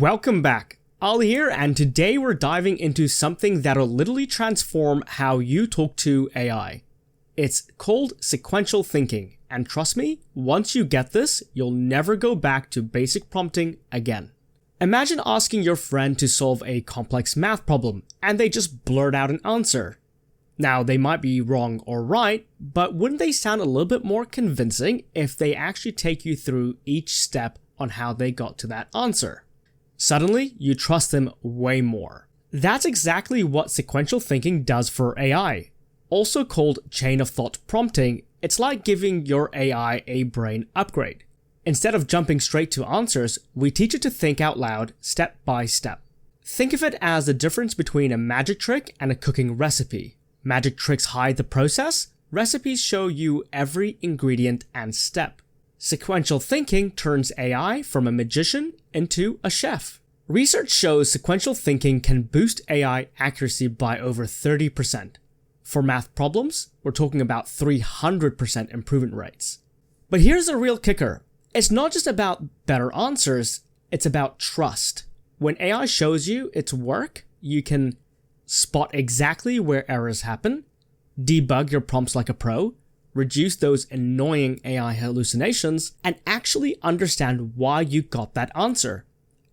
Welcome back. Ali here, and today we're diving into something that'll literally transform how you talk to AI. It's called sequential thinking, and trust me, once you get this, you'll never go back to basic prompting again. Imagine asking your friend to solve a complex math problem, and they just blurt out an answer. Now, they might be wrong or right, but wouldn't they sound a little bit more convincing if they actually take you through each step on how they got to that answer? Suddenly, you trust them way more. That's exactly what sequential thinking does for AI. Also called chain of thought prompting, it's like giving your AI a brain upgrade. Instead of jumping straight to answers, we teach it to think out loud step by step. Think of it as the difference between a magic trick and a cooking recipe. Magic tricks hide the process, recipes show you every ingredient and step. Sequential thinking turns AI from a magician into a chef. Research shows sequential thinking can boost AI accuracy by over 30%. For math problems, we're talking about 300% improvement rates. But here's the real kicker. It's not just about better answers, it's about trust. When AI shows you its work, you can spot exactly where errors happen, debug your prompts like a pro, reduce those annoying AI hallucinations, and actually understand why you got that answer.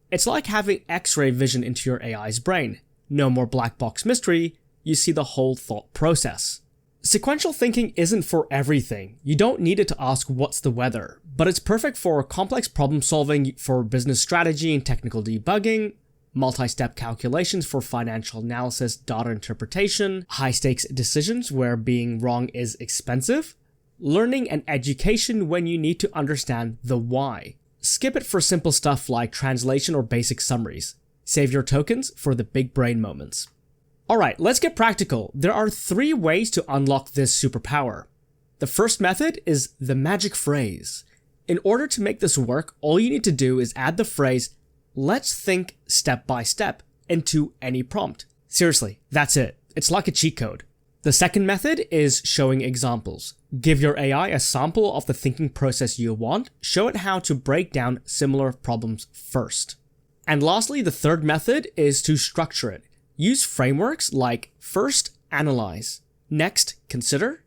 It's like having X-ray vision into your AI's brain. No more black box mystery, you see the whole thought process. Sequential thinking isn't for everything. You don't need it to ask what's the weather, but it's perfect for complex problem solving, for business strategy and technical debugging, multi-step calculations for financial analysis, data interpretation, high-stakes decisions where being wrong is expensive, learning and education when you need to understand the why. Skip it for simple stuff like translation or basic summaries. Save your tokens for the big brain moments. Alright, let's get practical. There are 3 ways to unlock this superpower. The first method is the magic phrase. In order to make this work, all you need to do is add the phrase, "Let's think step by step," into any prompt. Seriously, that's it. It's like a cheat code. The second method is showing examples. Give your AI a sample of the thinking process you want, show it how to break down similar problems first. And lastly, the third method is to structure it. Use frameworks like first analyze, next consider,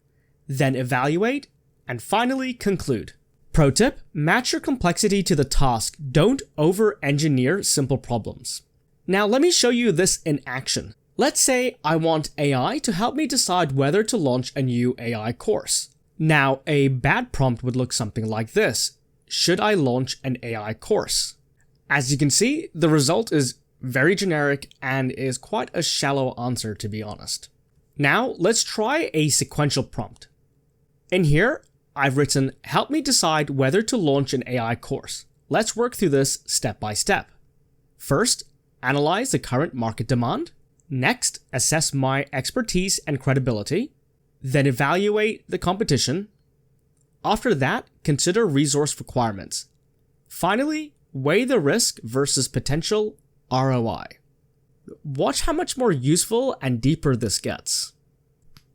then evaluate, and finally conclude. Pro tip, match your complexity to the task. Don't over-engineer simple problems. Now let me show you this in action. Let's say I want AI to help me decide whether to launch a new AI course. Now, a bad prompt would look something like this. Should I launch an AI course? As you can see, the result is very generic and is quite a shallow answer, to be honest. Now, let's try a sequential prompt. In here, I've written, help me decide whether to launch an AI course. Let's work through this step by step. First, analyze the current market demand. Next, assess my expertise and credibility. Then evaluate the competition. After that, consider resource requirements. Finally, weigh the risk versus potential ROI. Watch how much more useful and deeper this gets.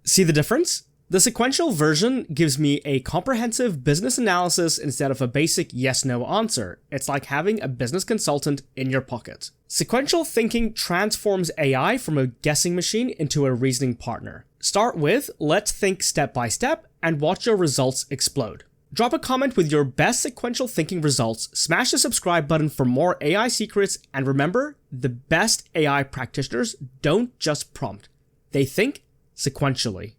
See the difference? The sequential version gives me a comprehensive business analysis instead of a basic yes-no answer. It's like having a business consultant in your pocket. Sequential thinking transforms AI from a guessing machine into a reasoning partner. Start with, let's think step by step, and watch your results explode. Drop a comment with your best sequential thinking results, smash the subscribe button for more AI secrets, and remember, the best AI practitioners don't just prompt, they think sequentially.